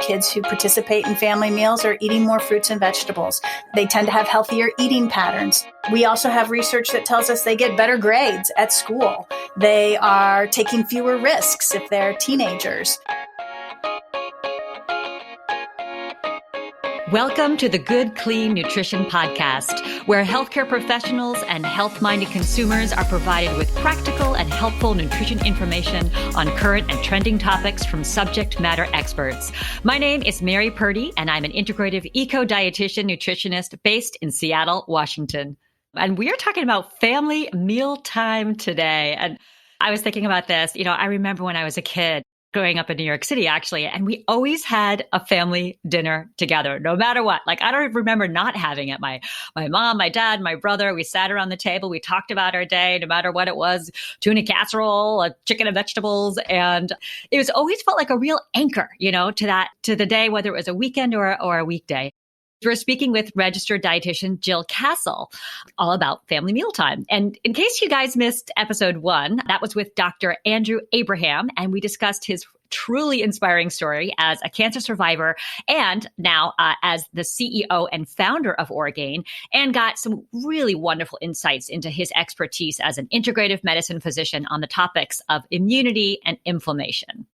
Kids who participate in family meals are eating more fruits and vegetables. They tend to have healthier eating patterns. We also have research that tells us they get better grades at school. They are taking fewer risks if they're teenagers. Welcome to the Good Clean Nutrition Podcast, where healthcare professionals and health-minded consumers are provided with practical and helpful nutrition information on current and trending topics from subject matter experts. My name is Mary Purdy, and I'm an integrative eco-dietitian nutritionist based in Seattle, Washington. And we are talking about family mealtime today. And I was thinking about this. I remember when I was a kid, growing up in New York City, actually, and we always had a family dinner together, no matter what. Like, I don't remember not having it. My mom, my dad, my brother, we sat around the table, we talked about our day, no matter what it was, tuna casserole, chicken and vegetables. And it was always felt like a real anchor, to the day, whether it was a weekend or a weekday. We're speaking with registered dietitian Jill Castle, all about family mealtime. And in case you guys missed episode 1, that was with Dr. Andrew Abraham, and we discussed his truly inspiring story as a cancer survivor and now as the CEO and founder of Orgain, and got some really wonderful insights into his expertise as an integrative medicine physician on the topics of immunity and inflammation.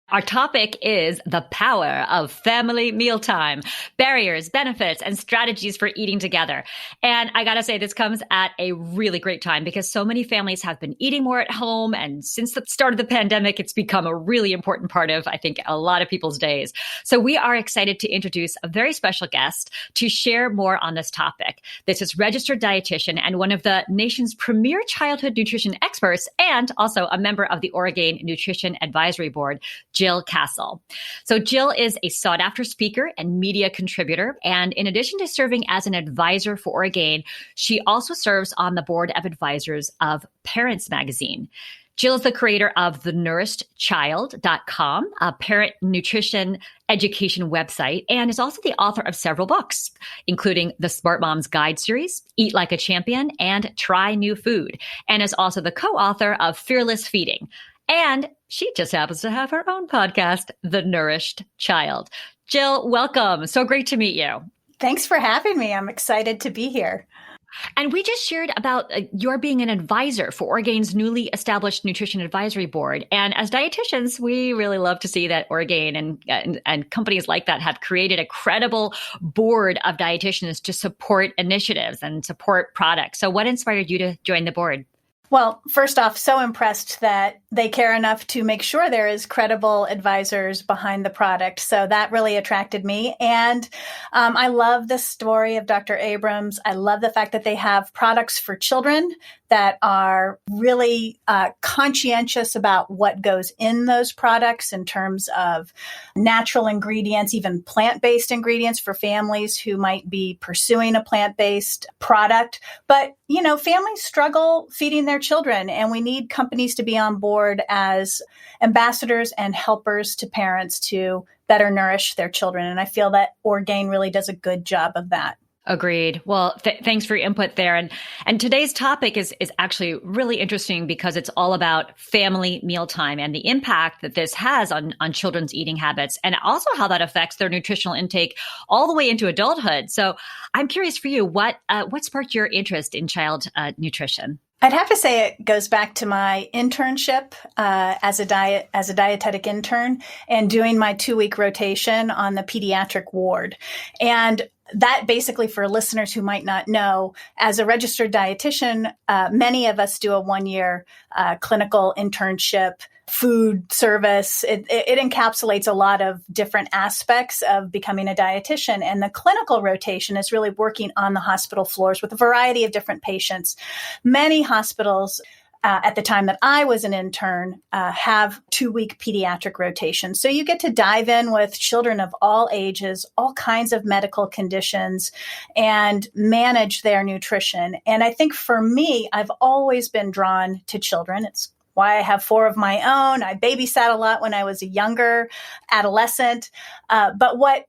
Our topic is the power of family mealtime, barriers, benefits, and strategies for eating together. And I gotta say, this comes at a really great time because so many families have been eating more at home. And since the start of the pandemic, it's become a really important part of, I think, a lot of people's days. So we are excited to introduce a very special guest to share more on this topic. This is registered dietitian and one of the nation's premier childhood nutrition experts, and also a member of the Orgain Nutrition Advisory Board, Jill Castle. So Jill is a sought-after speaker and media contributor. And in addition to serving as an advisor for Orgain, she also serves on the board of advisors of Parents Magazine. Jill is the creator of the NourishedChild.com, a parent nutrition education website, and is also the author of several books, including the Smart Mom's Guide series, Eat Like a Champion, and Try New Food, and is also the co-author of Fearless Feeding. And she just happens to have her own podcast, The Nourished Child. Jill, welcome. So great to meet you. Thanks for having me. I'm excited to be here. And we just shared about your being an advisor for Orgain's newly established Nutrition Advisory Board. And as dietitians, we really love to see that Orgain and companies like that have created a credible board of dietitians to support initiatives and support products. So what inspired you to join the board? Well, first off, so impressed that they care enough to make sure there is credible advisors behind the product. So that really attracted me. And I love the story of Dr. Abrams. I love the fact that they have products for children that are really conscientious about what goes in those products in terms of natural ingredients, even plant-based ingredients for families who might be pursuing a plant-based product. But, families struggle feeding their children, and we need companies to be on board as ambassadors and helpers to parents to better nourish their children. And I feel that Orgain really does a good job of that. Agreed. Well, thanks for your input there. And today's topic is actually really interesting because it's all about family mealtime and the impact that this has on children's eating habits, and also how that affects their nutritional intake all the way into adulthood. So I'm curious for you, what sparked your interest in child nutrition? I'd have to say it goes back to my internship as a dietetic intern and doing my 2-week rotation on the pediatric ward. And that basically, for listeners who might not know, as a registered dietitian, many of us do a 1-year clinical internship, food service. It encapsulates a lot of different aspects of becoming a dietitian. And the clinical rotation is really working on the hospital floors with a variety of different patients. Many hospitals at the time that I was an intern, have 2-week pediatric rotations. So you get to dive in with children of all ages, all kinds of medical conditions, and manage their nutrition. And I think for me, I've always been drawn to children. It's why I have 4 of my own. I babysat a lot when I was a younger adolescent. But what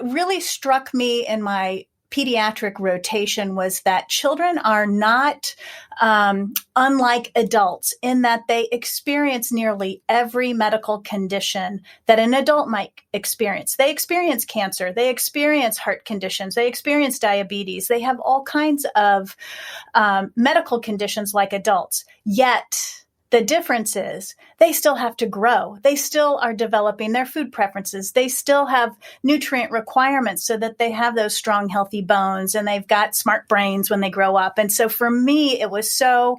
really struck me in my pediatric rotation was that children are not unlike adults in that they experience nearly every medical condition that an adult might experience. They experience cancer, they experience heart conditions, they experience diabetes, they have all kinds of medical conditions like adults. Yet the difference is they still have to grow. They still are developing their food preferences. They still have nutrient requirements so that they have those strong, healthy bones, and they've got smart brains when they grow up. And so for me, it was so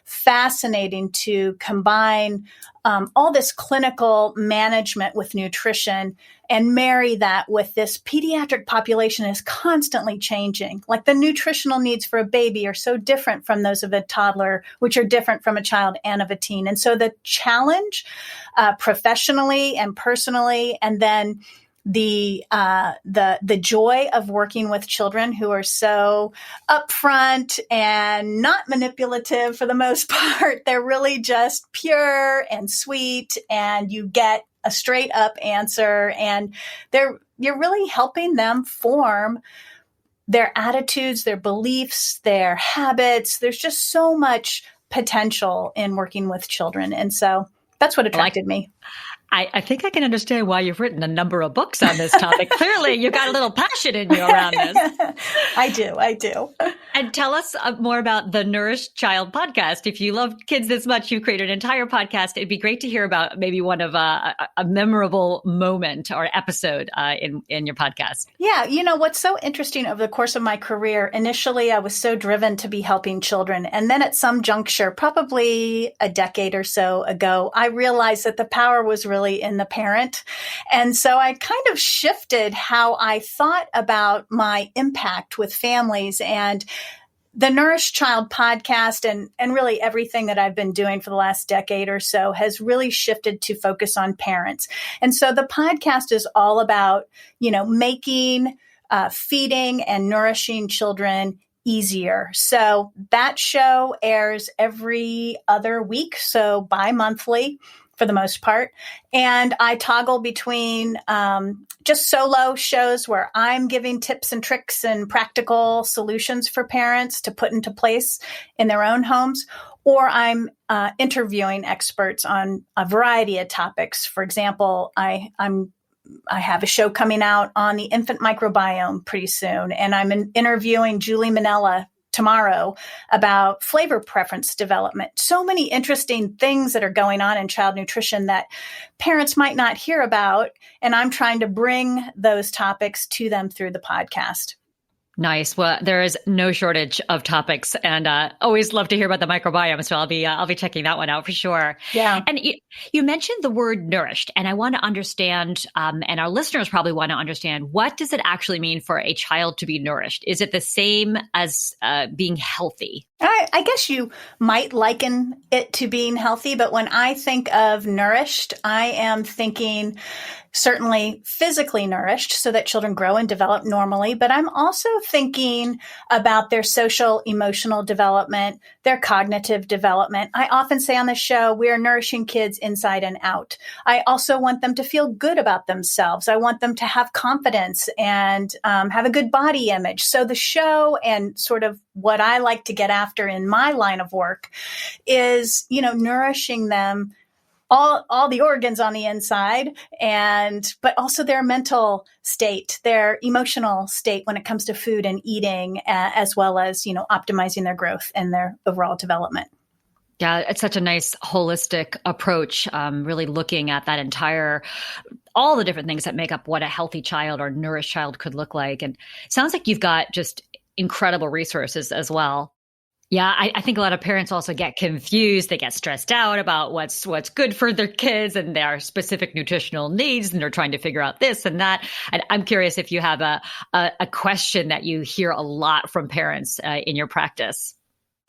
fascinating to combine all this clinical management with nutrition and marry that with this pediatric population is constantly changing. Like the nutritional needs for a baby are so different from those of a toddler, which are different from a child and of a teen. And so the challenge professionally and personally, and then the joy of working with children who are so upfront and not manipulative for the most part. They're really just pure and sweet, and you get a straight up answer, and you're really helping them form their attitudes, their beliefs, their habits. There's just so much potential in working with children. And so that's what attracted me. I think I can understand why you've written a number of books on this topic. Clearly, you've got a little passion in you around this. I do. And tell us more about the Nourished Child podcast. If you love kids this much, you created an entire podcast. It'd be great to hear about maybe one of a memorable moment or episode in your podcast. Yeah. You know, what's so interesting over the course of my career, initially, I was so driven to be helping children. And then at some juncture, probably a decade or so ago, I realized that the power was really in the parent. And so I kind of shifted how I thought about my impact with families, and the Nourished Child podcast and really everything that I've been doing for the last decade or so has really shifted to focus on parents. And so the podcast is all about, making feeding and nourishing children easier. So that show airs every other week, so bi-monthly for the most part. And I toggle between just solo shows where I'm giving tips and tricks and practical solutions for parents to put into place in their own homes, or I'm interviewing experts on a variety of topics. For example, I have a show coming out on the infant microbiome pretty soon, and I'm interviewing Julie Minella tomorrow about flavor preference development. So many interesting things that are going on in child nutrition that parents might not hear about. And I'm trying to bring those topics to them through the podcast. Nice. Well, there is no shortage of topics, and always love to hear about the microbiome. So I'll be checking that one out for sure. Yeah. And you mentioned the word nourished, and I want to understand, and our listeners probably want to understand, what does it actually mean for a child to be nourished? Is it the same as being healthy? I guess you might liken it to being healthy, but when I think of nourished, I am thinking certainly physically nourished so that children grow and develop normally, but I'm also thinking about their social, emotional development, their cognitive development. I often say on the show, we are nourishing kids inside and out. I also want them to feel good about themselves. I want them to have confidence and have a good body image. So the show and sort of what I like to get after in my line of work is, nourishing them, all the organs on the inside, but also their mental state, their emotional state when it comes to food and eating, as well as, optimizing their growth and their overall development. Yeah, it's such a nice holistic approach, really looking at that all the different things that make up what a healthy child or nourished child could look like. And it sounds like you've got just incredible resources as well. Yeah, I think a lot of parents also get confused. They get stressed out about what's good for their kids and their specific nutritional needs, and they're trying to figure out this and that. And I'm curious if you have a question that you hear a lot from parents in your practice.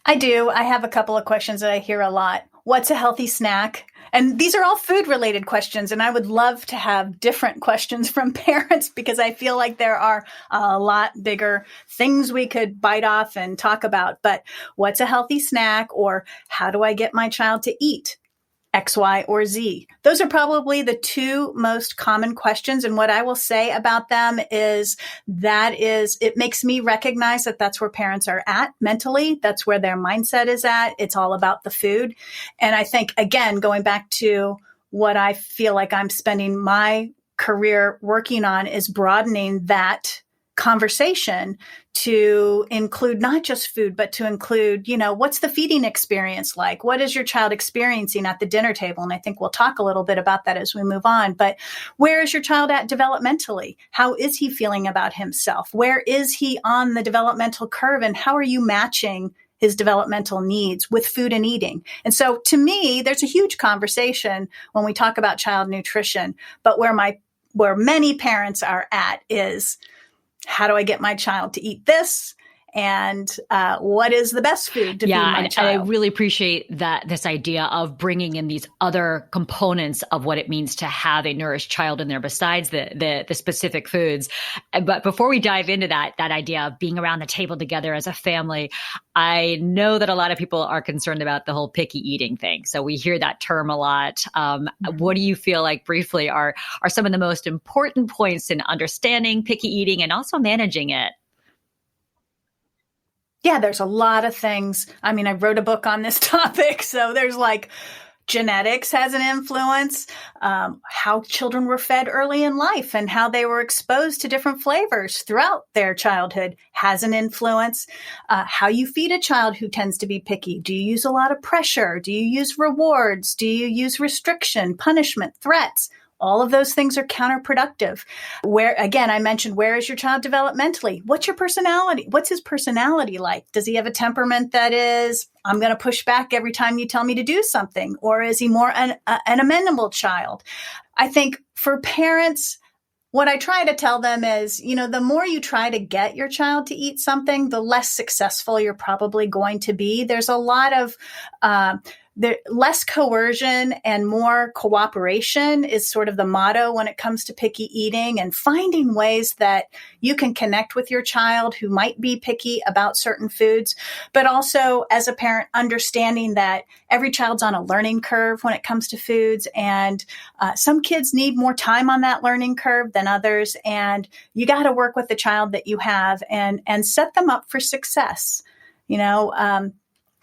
I do. I have a couple of questions that I hear a lot. What's a healthy snack? And these are all food-related questions, and I would love to have different questions from parents because I feel like there are a lot bigger things we could bite off and talk about. But what's a healthy snack, or how do I get my child to eat X, Y, or Z? Those are probably the two most common questions. And what I will say about them is it makes me recognize that that's where parents are at mentally. That's where their mindset is at. It's all about the food. And I think, again, going back to what I feel like I'm spending my career working on is broadening that conversation to include not just food, but to include, what's the feeding experience like? What is your child experiencing at the dinner table? And I think we'll talk a little bit about that as we move on. But where is your child at developmentally? How is he feeling about himself? Where is he on the developmental curve? And how are you matching his developmental needs with food and eating? And so to me, there's a huge conversation when we talk about child nutrition, but where many parents are at is, how do I get my child to eat this? And what is the best food to feed my child? And I really appreciate this idea of bringing in these other components of what it means to have a nourished child in there besides the specific foods. But before we dive into that idea of being around the table together as a family, I know that a lot of people are concerned about the whole picky eating thing. So we hear that term a lot. What do you feel like briefly are some of the most important points in understanding picky eating and also managing it? Yeah, there's a lot of things. I mean, I wrote a book on this topic. So there's genetics has an influence, how children were fed early in life and how they were exposed to different flavors throughout their childhood has an influence. How you feed a child who tends to be picky. Do you use a lot of pressure? Do you use rewards? Do you use restriction, punishment, threats? All of those things are counterproductive. Again, I mentioned, where is your child developmentally? What's your personality? What's his personality like? Does he have a temperament that is, I'm going to push back every time you tell me to do something? Or is he more an amenable child? I think for parents, what I try to tell them is, the more you try to get your child to eat something, the less successful you're probably going to be. There's a lot of less coercion and more cooperation is sort of the motto when it comes to picky eating, and finding ways that you can connect with your child who might be picky about certain foods, but also as a parent, understanding that every child's on a learning curve when it comes to foods. And some kids need more time on that learning curve than others. And you got to work with the child that you have and set them up for success.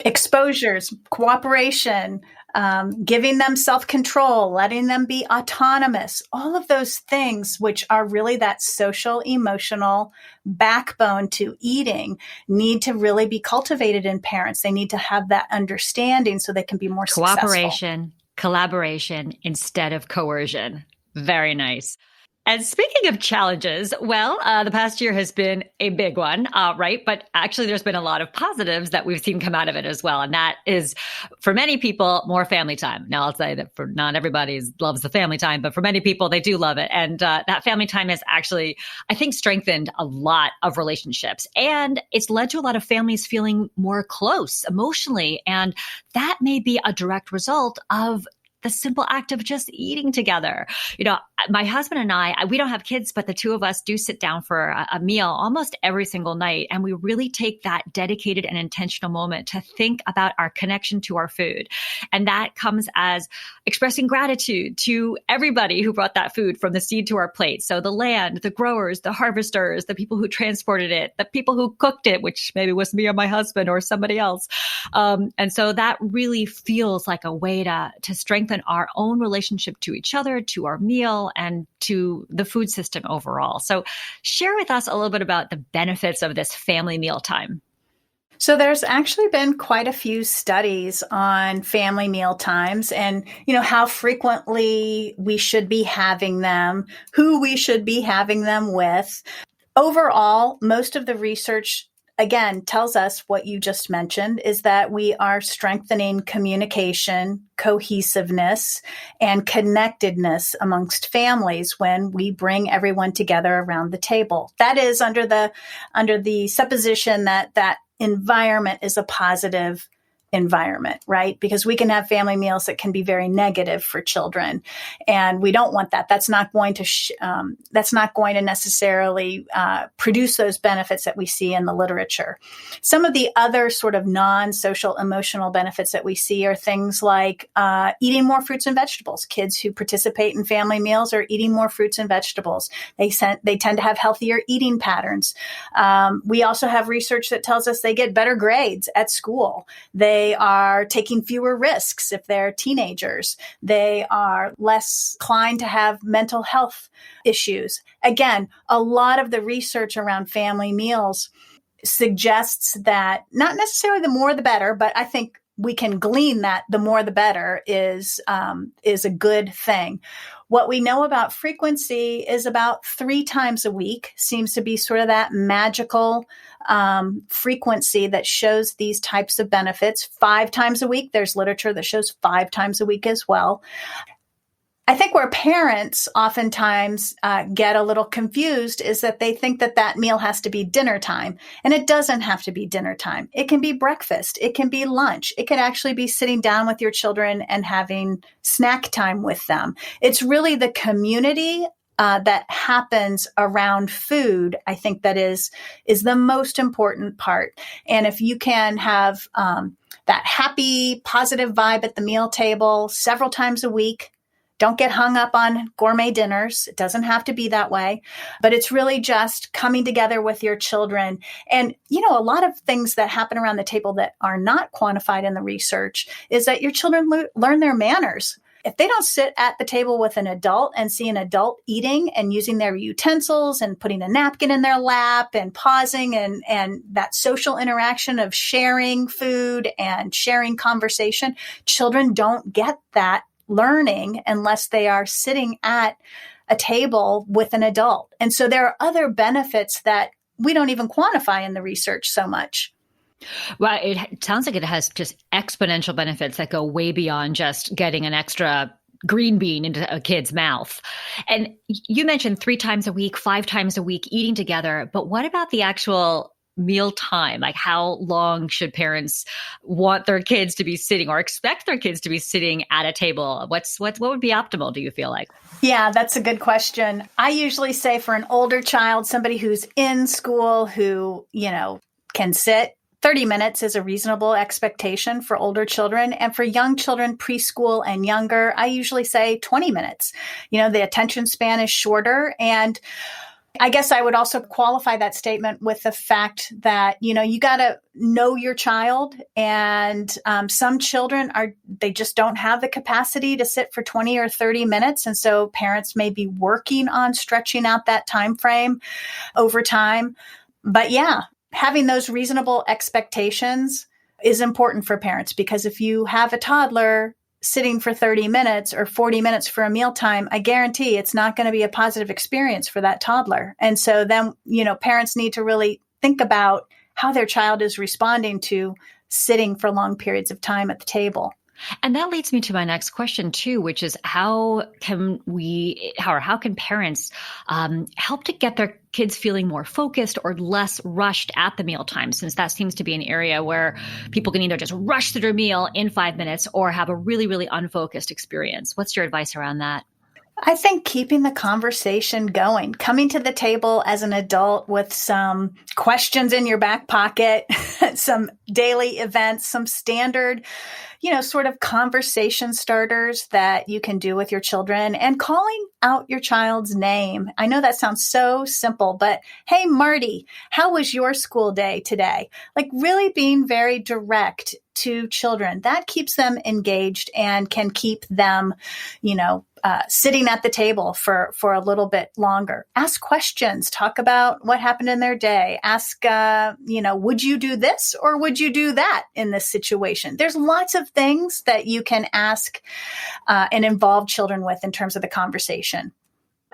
Exposures, cooperation, giving them self-control, letting them be autonomous, all of those things, which are really that social, emotional backbone to eating, need to really be cultivated in parents. They need to have that understanding so they can be more successful. Cooperation, collaboration instead of coercion. Very nice. And speaking of challenges, the past year has been a big one, right? But actually, there's been a lot of positives that we've seen come out of it as well. And that is, for many people, more family time. Now, I'll say that for not everybody loves the family time, but for many people, they do love it. And that family time has actually, I think, strengthened a lot of relationships. And it's led to a lot of families feeling more close emotionally. And that may be a direct result of the simple act of just eating together. My husband and I, we don't have kids, but the two of us do sit down for a meal almost every single night. And we really take that dedicated and intentional moment to think about our connection to our food. And that comes as expressing gratitude to everybody who brought that food from the seed to our plate. So the land, the growers, the harvesters, the people who transported it, the people who cooked it, which maybe was me or my husband or somebody else. And so that really feels like a way to strengthen our own relationship to each other, to our meal, and to the food system overall. So share with us a little bit about the benefits of this family meal time. So there's actually been quite a few studies on family meal times and, how frequently we should be having them, who we should be having them with. Overall, most of the research again tells us what you just mentioned, is that we are strengthening communication, cohesiveness, and connectedness amongst families when we bring everyone together around the table. That is under the supposition that that environment is a positive environment, right? Because we can have family meals that can be very negative for children, and we don't want that. That's not going to necessarily produce those benefits that we see in the literature. Some of the other sort of non-social emotional benefits that we see are things like eating more fruits and vegetables. Kids who participate in family meals are eating more fruits and vegetables. They tend to have healthier eating patterns. We also have research that tells us they get better grades at school. They are taking fewer risks if they're teenagers. They are less inclined to have mental health issues. Again, a lot of the research around family meals suggests that not necessarily the more the better, but I think we can glean that the more the better is a good thing. What we know about frequency is about 3 times a week seems to be sort of that magical frequency that shows these types of benefits. 5 times a week, there's literature that shows 5 times a week as well. I think where parents oftentimes get a little confused is that they think that that meal has to be dinner time, and it doesn't have to be dinner time. It can be breakfast. It can be lunch. It can actually be sitting down with your children and having snack time with them. It's really the community that happens around food, I think that is the most important part. And if you can have that happy, positive vibe at the meal table several times a week, don't get hung up on gourmet dinners. It doesn't have to be that way, but it's really just coming together with your children. And, a lot of things that happen around the table that are not quantified in the research is that your children learn their manners. If they don't sit at the table with an adult and see an adult eating and using their utensils and putting a napkin in their lap and pausing and that social interaction of sharing food and sharing conversation, children don't get that learning unless they are sitting at a table with an adult. And so there are other benefits that we don't even quantify in the research so much. Well, it sounds like it has just exponential benefits that go way beyond just getting an extra green bean into a kid's mouth. And you mentioned 3 times a week, 5 times a week eating together, but what about the actual meal time? Like, how long should parents want their kids to be sitting or expect their kids to be sitting at a table? What would be optimal, do you feel like? Yeah, that's a good question. I usually say for an older child, somebody who's in school who, can sit, 30 minutes is a reasonable expectation for older children. And for young children, preschool and younger, I usually say 20 minutes. The attention span is shorter. And I guess I would also qualify that statement with the fact that, you got to know your child. And some children they just don't have the capacity to sit for 20 or 30 minutes. And so parents may be working on stretching out that time frame over time. But yeah, having those reasonable expectations is important for parents, because if you have a toddler sitting for 30 minutes or 40 minutes for a mealtime, I guarantee it's not going to be a positive experience for that toddler. And so then, parents need to really think about how their child is responding to sitting for long periods of time at the table. And that leads me to my next question too, which is how can parents help to get their kids feeling more focused or less rushed at the mealtime, since that seems to be an area where people can either just rush through their meal in 5 minutes or have a really, really unfocused experience. What's your advice around that? I think keeping the conversation going, coming to the table as an adult with some questions in your back pocket, some daily events, some standard, sort of conversation starters that you can do with your children, and calling out your child's name. I know that sounds so simple, but hey, Marty, how was your school day today? Like, really being very direct to children. That keeps them engaged and can keep them, sitting at the table for a little bit longer. Ask questions, talk about what happened in their day. Ask, would you do this or would you do that in this situation? There's lots of things that you can ask and involve children with in terms of the conversation.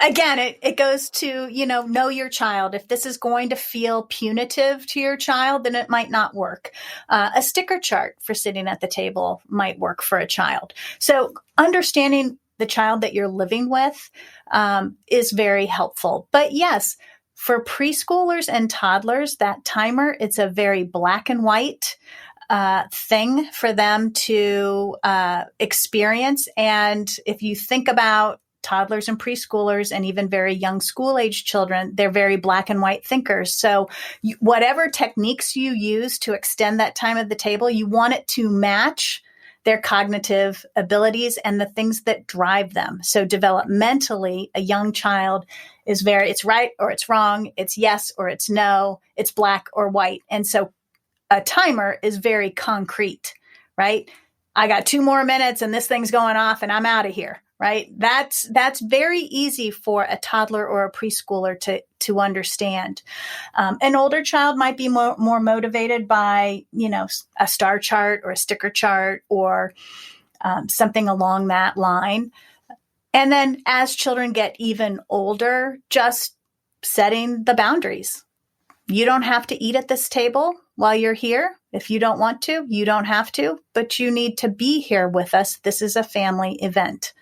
Again, it goes to, know your child. If this is going to feel punitive to your child, then it might not work. A sticker chart for sitting at the table might work for a child. So understanding the child that you're living with is very helpful. But yes, for preschoolers and toddlers, that timer, it's a very black and white thing for them to experience. And if you think about toddlers and preschoolers and even very young school-age children, they're very black and white thinkers. So whatever techniques you use to extend that time at the table, you want it to match their cognitive abilities and the things that drive them. So developmentally, a young child is it's right or it's wrong, it's yes or it's no, it's black or white. And so a timer is very concrete, right? I got 2 more minutes and this thing's going off and I'm out of here, right? That's very easy for a toddler or a preschooler to understand. An older child might be more motivated by, a star chart or a sticker chart or something along that line. And then as children get even older, just setting the boundaries. You don't have to eat at this table while you're here. If you don't want to, you don't have to, but you need to be here with us. This is a family event.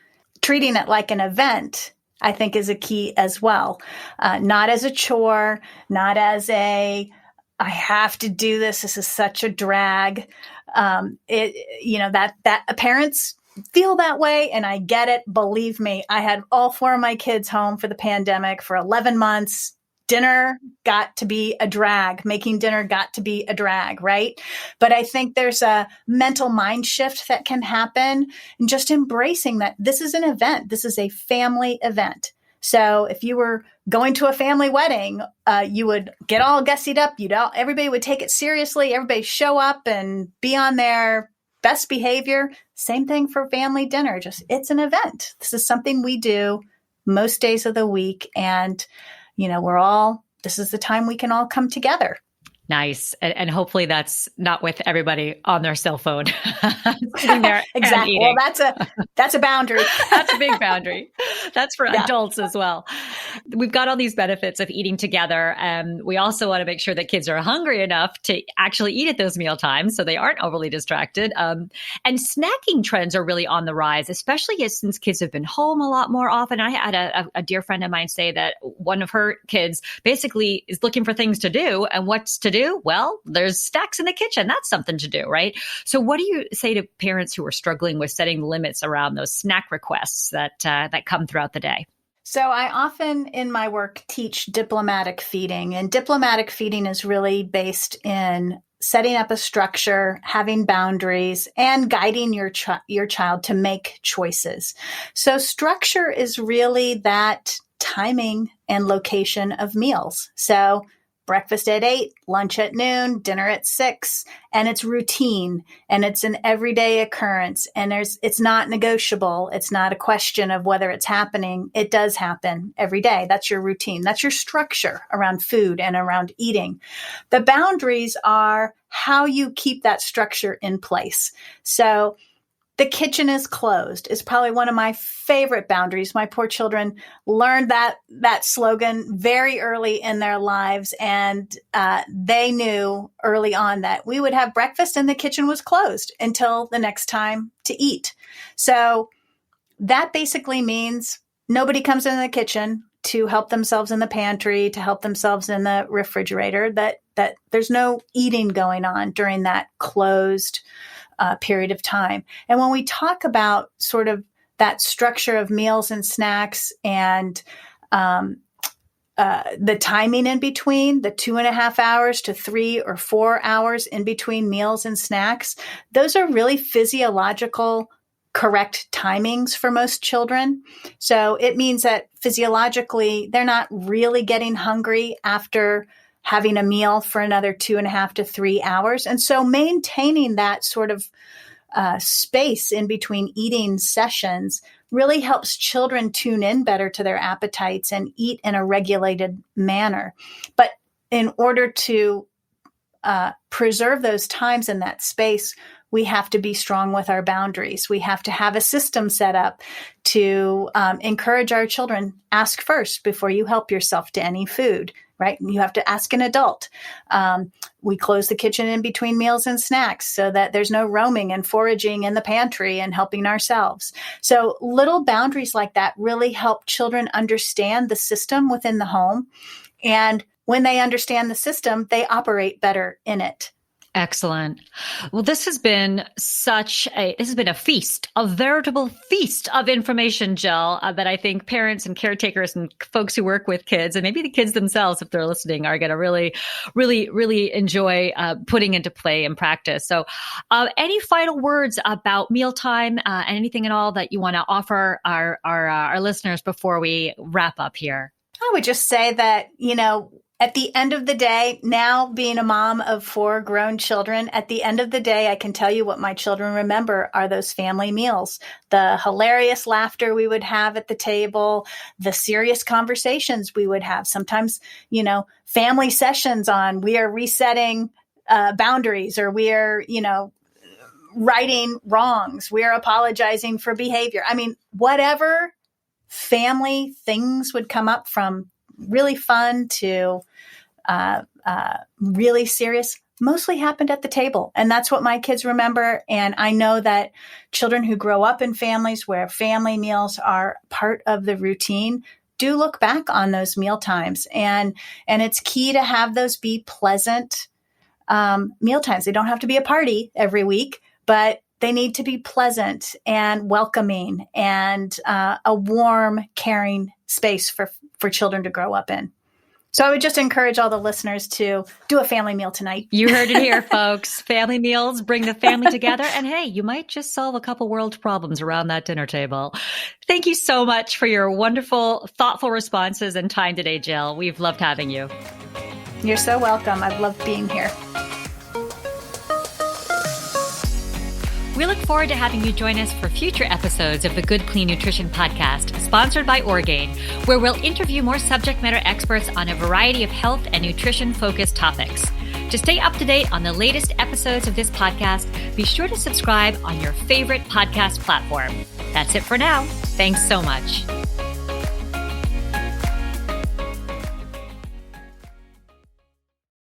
Treating it like an event, I think, is a key as well. Not as a chore, not as I have to do this. This is such a drag. That parents feel that way. And I get it. Believe me, I had all 4 of my kids home for the pandemic for 11 months. Dinner got to be a drag. Making dinner got to be a drag, right? But I think there's a mental mind shift that can happen and just embracing that this is an event. This is a family event. So if you were going to a family wedding, you would get all gussied up. Everybody would take it seriously. Everybody show up and be on their best behavior. Same thing for family dinner. Just it's an event. This is something we do most days of the week. And this is the time we can all come together. Nice. And hopefully that's not with everybody on their cell phone. Sitting there exactly. Well, that's a boundary. That's a big boundary. That's for adults as well. We've got all these benefits of eating together. We also want to make sure that kids are hungry enough to actually eat at those meal times so they aren't overly distracted. And snacking trends are really on the rise, especially since kids have been home a lot more often. I had a dear friend of mine say that one of her kids basically is looking for things to do. And what's to do? Well, there's snacks in the kitchen. That's something to do, right? So what do you say to parents who are struggling with setting limits around those snack requests that come throughout the day? So I often in my work teach diplomatic feeding, and diplomatic feeding is really based in setting up a structure, having boundaries, and guiding your child to make choices. So structure is really that timing and location of meals. So breakfast at 8, lunch at noon, dinner at 6, and it's routine and it's an everyday occurrence and it's not negotiable. It's not a question of whether it's happening. It does happen every day. That's your routine. That's your structure around food and around eating. The boundaries are how you keep that structure in place. So the kitchen is closed is probably one of my favorite boundaries. My poor children learned that slogan very early in their lives. And they knew early on that we would have breakfast and the kitchen was closed until the next time to eat. So that basically means nobody comes into the kitchen to help themselves in the pantry, to help themselves in the refrigerator, that there's no eating going on during that closed period of time. And when we talk about sort of that structure of meals and snacks and the timing in between, the 2.5 hours to 3 or 4 hours in between meals and snacks, those are really physiological correct timings for most children. So it means that physiologically, they're not really getting hungry after having a meal for another 2.5 to 3 hours. And so maintaining that sort of space in between eating sessions really helps children tune in better to their appetites and eat in a regulated manner. But in order to preserve those times in that space, we have to be strong with our boundaries. We have to have a system set up to encourage our children, ask first before you help yourself to any food, right? You have to ask an adult. We close the kitchen in between meals and snacks so that there's no roaming and foraging in the pantry and helping ourselves. So little boundaries like that really help children understand the system within the home. And when they understand the system, they operate better in it. Excellent. Well, this has been a feast, a veritable feast of information, Jill, that I think parents and caretakers and folks who work with kids, and maybe the kids themselves, if they're listening, are going to really, really, really enjoy putting into play and practice. So any final words about Mealtime and anything at all that you want to offer our listeners before we wrap up here? I would just say that, at the end of the day, now being a mom of 4 grown children, at the end of the day, I can tell you what my children remember are those family meals, the hilarious laughter we would have at the table, the serious conversations we would have. Sometimes, family sessions on we are resetting boundaries, or we are, righting wrongs. We are apologizing for behavior. I mean, whatever family things would come up, from really fun to really serious, mostly happened at the table. And that's what my kids remember. And I know that children who grow up in families where family meals are part of the routine do look back on those meal times. And it's key to have those be pleasant meal times. They don't have to be a party every week, but they need to be pleasant and welcoming and a warm, caring space for children to grow up in. So I would just encourage all the listeners to do a family meal tonight. You heard it here, folks. Family meals bring the family together. And hey, you might just solve a couple world problems around that dinner table. Thank you so much for your wonderful, thoughtful responses and time today, Jill. We've loved having you. You're so welcome. I've loved being here. We look forward to having you join us for future episodes of the Good Clean Nutrition Podcast, sponsored by Orgain, where we'll interview more subject matter experts on a variety of health and nutrition-focused topics. To stay up to date on the latest episodes of this podcast, be sure to subscribe on your favorite podcast platform. That's it for now. Thanks so much.